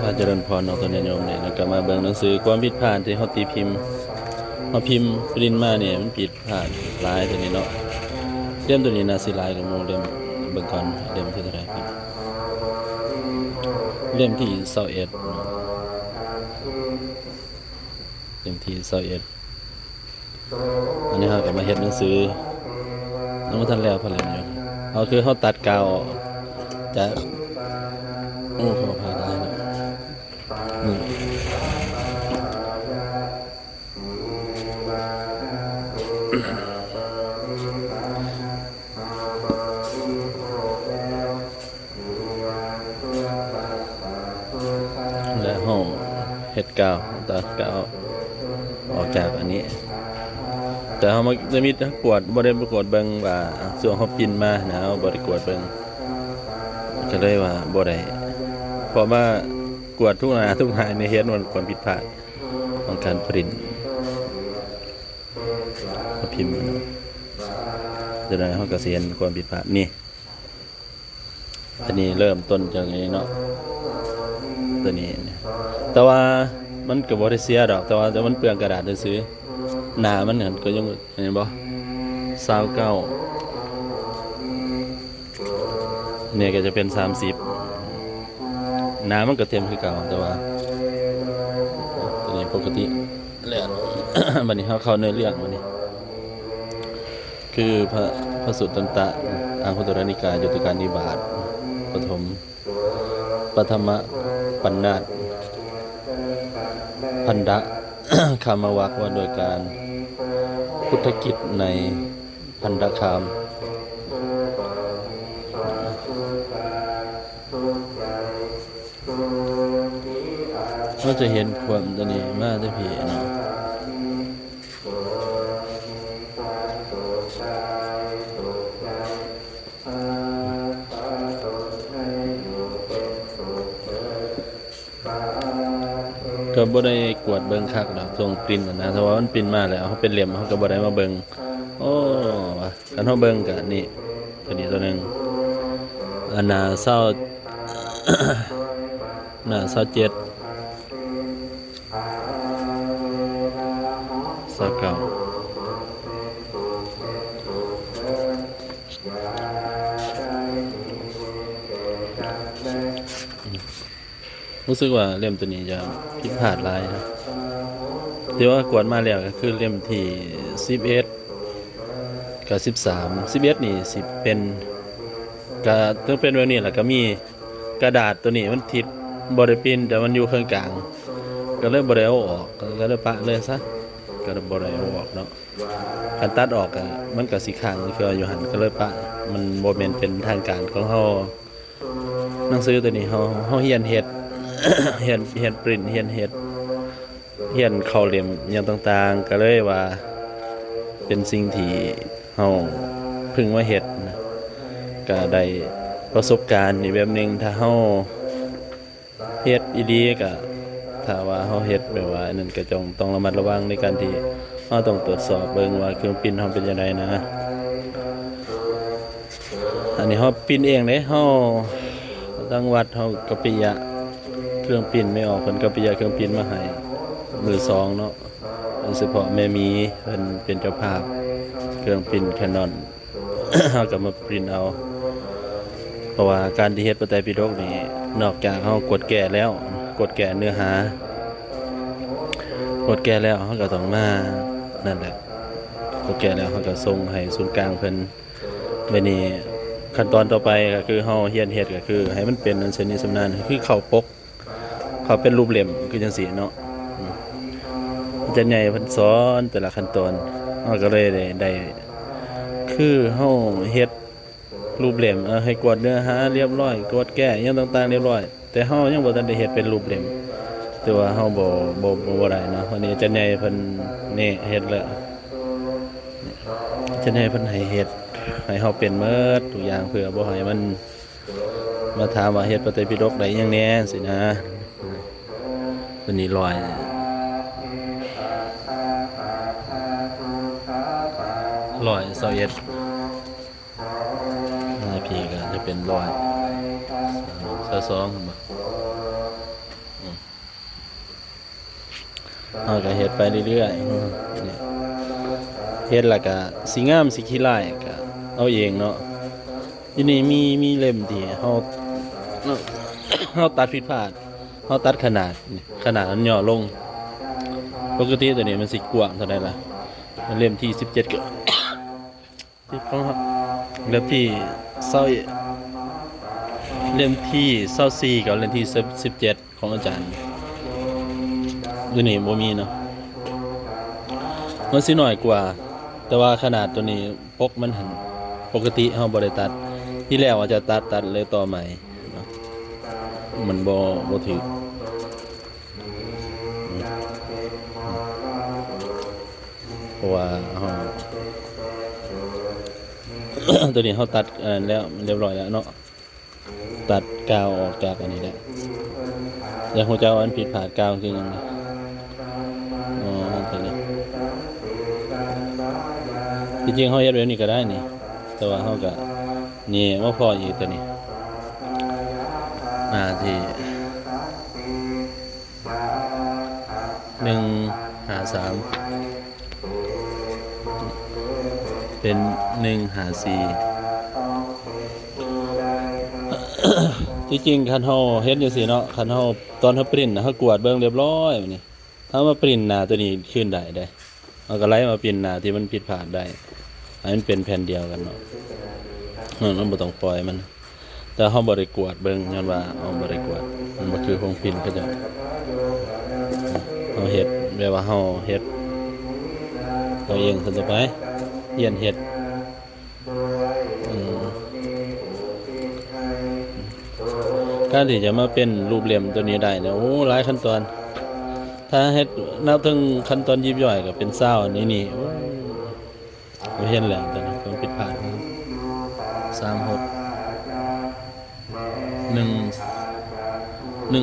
พระเจริญพรเนาะตอนนี้โยมเนี่ยแล้วก็มาเบิ่งหนังสือความผิดพลาดที่เขาตีพิมพ์เขาพิมพ์ปริ้นมาเนี่ยมันผิดพลาดหลายตัวนี้เนาะเล่มตัวนี้น่าสิหลายกว่าหมู่เล่มเบิ่งก่อนเล่มที่เท่าไหร่ครับเล่มที่21เนาะเล่มที่21อันนี้เราก็มาเฮ็ดหนังสือยังบ่ทันแล้วพอเล่มอยู่เอาคือเขาตัดกาวออกจากโอ้ขออภัยได้เนาะและห้องเฮ็ดกาวตัดกาวออกจากอันนี้แต่เขามาจะมีกวดบ่ได้ประกวดเบิ่งว่าส่วนเขาปินมานะบ่ได้กวดเบิ่งก็เลยว่าบ่ได้เพราะว่ากวดทุกหน้าทุกหายในเฮ็ดมันความผิดพลาดของการปริ้นพิมพ์จะได้เขาก็สิเห็นความผิดพลาดนี่อันนี้เริ่มต้นจากนี้เนาะตัวนี้แต่ว่ามันก็บ่ได้เสียดอกแต่ว่ามันเปลืองกระดาษซื้อหน้ามันก็ยังเห็นบ่29เนี่ยก็จะเป็น30หน้ามันก็เต็มคือเก่าแต่ว่าตัวนี้ปกติแล้ว บัดนี้เฮาเข้าเนื้อเรื่องบัดนี้คือพระสุตตันตะอังคุตรนิกายจตุการนิบาตปฐมปฐมปัญนาตพันดะ คามวรรคว่าโดยการพุทธกิจในพันดคามเราจะเห็นความตัวนี้มากได้พี่เนาะก็บ่ได้กวดเบิ่งคักดอกทรงปริ้นนะเพราะว่ามันปริ้นมาแล้วเขาเป็นเหลี่ยมเขาก็บ่ได้มาเบิ่งโอ้คันเฮาเบิ่งก็นี่ตัวนี้ตัวนึงอันน่ะเศร้า น่ะ27 29รู้สึกว่าเล่มตัวนี้จะผิดพลาดหลายครับที่ว่ากวดมาแล้วก็คือเล่มที่11กับ13 11นี่สิเป็นก็ต้องเป็นแบบนี้แหละก็มีกระดาษตัวนี้มันทิศบ่ได้ปิ้นแต่มันอยู่ข้างกลางก็เลยบ่ได้เอาออกก็เลยปะเลยซะก็บ่ได้เอาออกเนาะคันตัดออกก็มันก็สิค้างคืออยู่หั่นก็เลยปะมันบ่แม่นเป็นทางการของเฮาหนังสือตัวนี้เฮาเรียนเฮ็ด เฮียนปริ้นเฮียนเฮ็ดเฮียนเข้าเหลี่ยมอย่างต่างๆก็เลยว่าเป็นสิ่งที่เฮาพึ่งมาเฮ็ดนะก็ได้ประสบการณ์อีกแบบนึงถ้าเฮาเฮ็ดอีหลีก็ถ้าว่าเฮาเฮ็ดแบบว่านั่นก็ต้องระมัดระวังในการที่เฮาต้องตรวจสอบเบิ่งว่าเครื่องปริ้นเฮาเป็นจังไดนะอันนี้เฮาปริ้นเองเด้เฮาทางวัดเฮาก็ปิยะเครื่องปริ้นไม่ออกเพิ่นก็ปิยะเครื่องปริ้นมาให้มือ2เนาะโดยเฉพาะแม่มีเพิ่นเป็นเจ้าภาพเครื่องปริ้น Canon เฮาก็มาปริ้นเอาเพราะว่าการที่เฮ็ดพระไตรปิฎกนี่นอกจากเฮากดแก้แล้วกดแก้เนื้อหากดแก้แล้วเฮาก็ต้องมานั่นแหละกดแก้แล้วเฮาก็ส่งให้ศูนย์กลางเพิ่นบัดนี้ขั้นตอนต่อไปก็คือเฮาเฮียนเฮ็ดก็คือให้มันเป็นอันเช่นนี้สำนานคือเข้าปกเขาเป็นรูปเหลี่ยมคือจังซี่เนาะอาจารย์ใหญ่เพิ่นสอนแต่ละขั้นตอนเฮาก็เลยได้คือเฮาเฮ็ดรูปเหลี่ยมให้กวดเนื้อหาเรียบร้อยกวดแก้อย่างต่างๆเรียบร้อยแต่เฮายังบ่ทันได้เฮ็ดเป็นรูปเหลี่ยมแต่ว่าเฮาบ่ได้เนาะวันนี้อาจารย์ใหญ่เพิ่นนี่เฮ็ดแล้วอาจารย์ใหญ่เพิ่นให้เฮ็ดให้เฮาเป็นหมดทุกอย่างเพื่อบ่ให้มันมาถามว่าเฮ็ดพระไตรปิฎกได้หยังแหน่สินะตัวนี้100121 5P ก็จะเป็น100 2 ซอยสองหั่นบ่เอาก็เฮ็ดไปเรื่อยๆนี่เฮ็ดแล้วก็สิงามสิขี้ร้ายก็เอาเองเนาะทีนี้มีเล่มที่เฮา เฮาตัดผิดพลาดเฮาตัดขนาดนี่ขนาดมันย่อลงปกติตัวนี้มันสิกว้างเท่าใดล่ะเล่มที่17ก็ที่ของเราเล่มที่20เล่มที่24กับเล่มที่17ของอาจารย์ตัวนี้บ่มีเนาะมันสิน้อยกว่าแต่ว่าขนาดตัวนี้ปกมันหันปกติเฮาบ่ได้ตัดที่แล้วว่าจะตัดเลยต่อใหม่เนาะมันบ่ถูกเพราะว่าเฮา ตัวนี้เฮาตัดอันนั้นแล้วเรียบร้อยแล้วเนาะตัดกาวออกจากอันนี้แล้วแล้วฮู้จักว่ามันผิดพลาดกาวคือหยังนี่อ๋อตัวนี้จริงๆเฮาเฮ็ดแบบนี้ก็ได้นี่แต่ว่าเฮาก็นี่มาพออีกตัวนี้หน้าที่153เป็น154ที่จริงคันเฮาเฮ็ดจังซี่เนาะคันเฮาตอนเฮาปริ้นน่ะเฮากวาดเบิ่งเรียบร้อยแบบนี้ถ้ามาปริ้นหน้าตัวนี้ขึ้นได้เอาก็ไล่มาปริ้นหน้าที่มันผิดพลาดได้ให้มันเป็นแผ่นเดียวกันเนาะมันบ่ต้องปล่อยมันแต่เฮาบ่ได้กวาดเบิ่งย้อนว่าเฮาบ่ได้กวาดมันบ่คือของปริ้นเขาเจ้าเฮาเฮ็ดแบบว่าเฮาเฮ็ดตัวเองซั่นต่อไปเรียนเฮ็ดการที่จะมาเป็นรูปเหลี่ยมตัวนี้ได้เนี่ยโอ้หลายขั้นตอน ถ้าเฮ็ดนับถึงขั้นตอนยิบย่อยก็เป็นเศร้านี่โอ้บ่เห็นแล้วตอนนี้ความผิดพลาดครับ36 1 167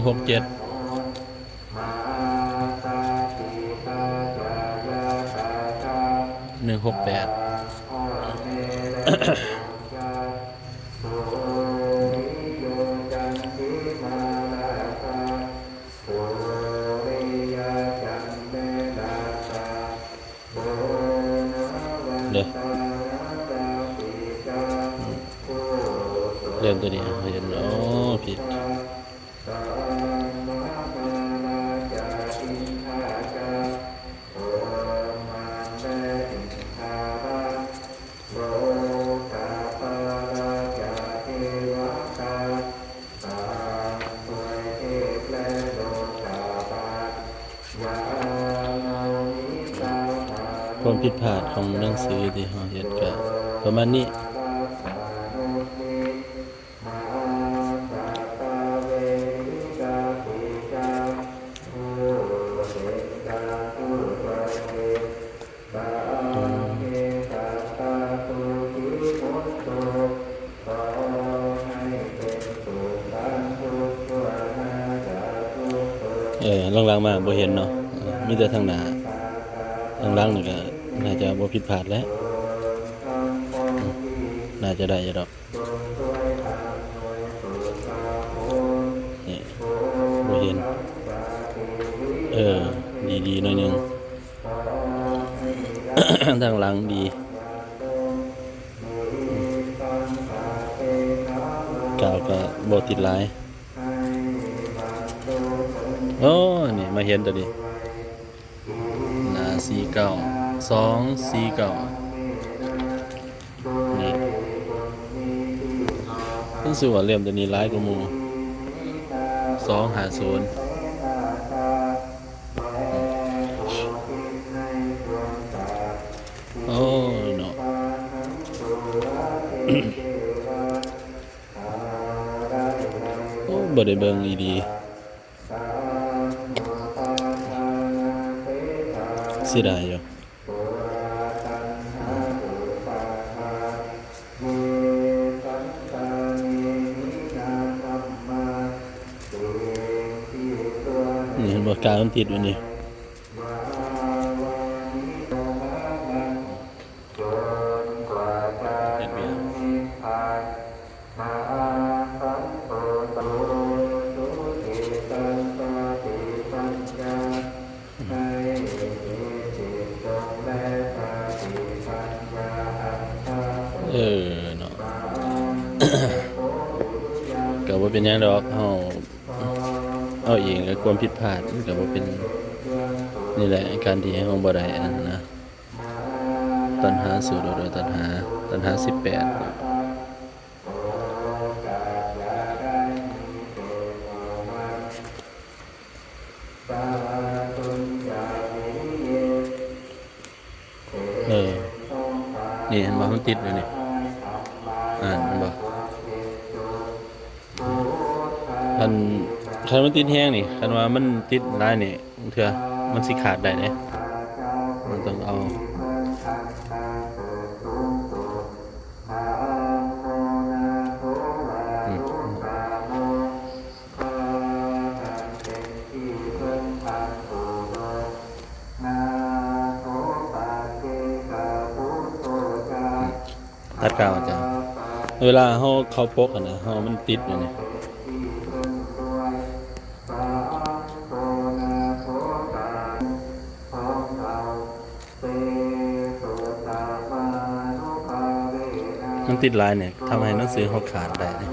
168เด้อเริ่มตัวนี้เห็นอ๋อผิดความผิดพลาดของหนังสือที่เฮาเฮ็ดก็ประมาณนี้หลังๆมาบ่เห็นเนาะมีแต่ทางหน้าหลังๆนี่ก็น่าจะบ่ผิดพลาดแล้วน่าจะได้อยู่ดอกนี่บ่เห็นดีๆหน่อยนึง ทางหลังดีกาวก็บ่ติดหลายโอ้นี่มาเห็นตัวนี้หน้า49 249นี่รู้สึกว่าเล่มตัวนี้หลายกว่าหมู่250โอ้เนาะ โอ้บ่ได้เบิ่งอีดีเสียดายอยู่นี่เห็นบ่กาวมันติดอยู่นี่เฮ็ดเวียก เป็นหยังดอกเอาเองก็ความผิดพลาดมันก็บ่เป็นนี่แหละการที่เฮาบ่ได้อันนั้นนะตัณหาสู่โดยตัณหา18นี่เห็นบ่มันติดอยู่นี่เห็นบ่คันมันติดแห้งนี่คันว่ามันติดหลายนี่เทื่อมันสิขาดได้เด้มันต้องเอาตัดกาวจ้ะเวลาเฮาเข้าปกนะเฮามันติดอยู่นี่มันติดลายเนี่ยทำให้หนังสือเขาขาดได้เนี่ย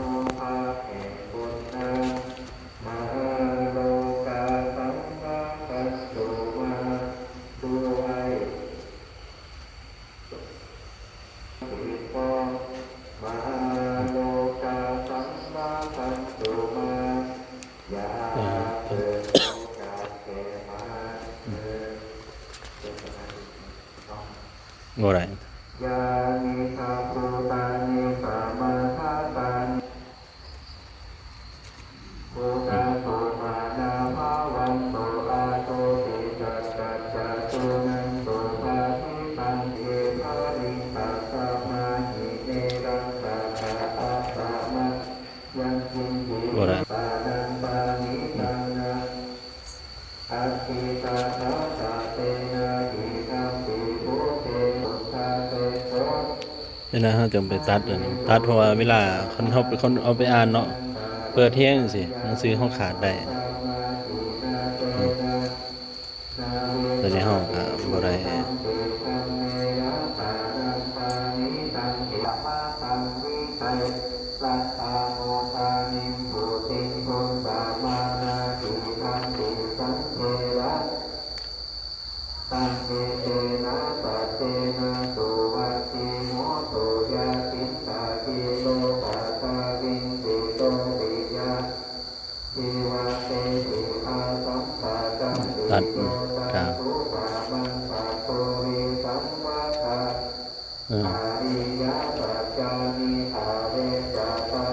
โง่ไรโง่ไรเวลาเขาจะไปตัดเพราะว่าเวลาคนเขาเป็นคนเอาไปอ่านเนาะเปิดเที่ยงสิหนังสือเขาขาดได้แต่ในห้องก็บ่ได้ตัดกาว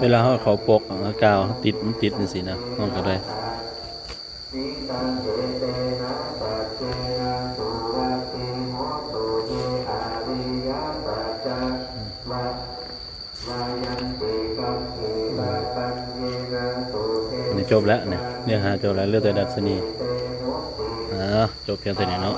เวลาเขาปกกาวติดมันติดนี่สินะมันก็ได้นี่จบแล้วเนี่ยเนื้อหาจบแล้วเรื่องแต่ดัชนีจบเพียงเท่านี้เนาะ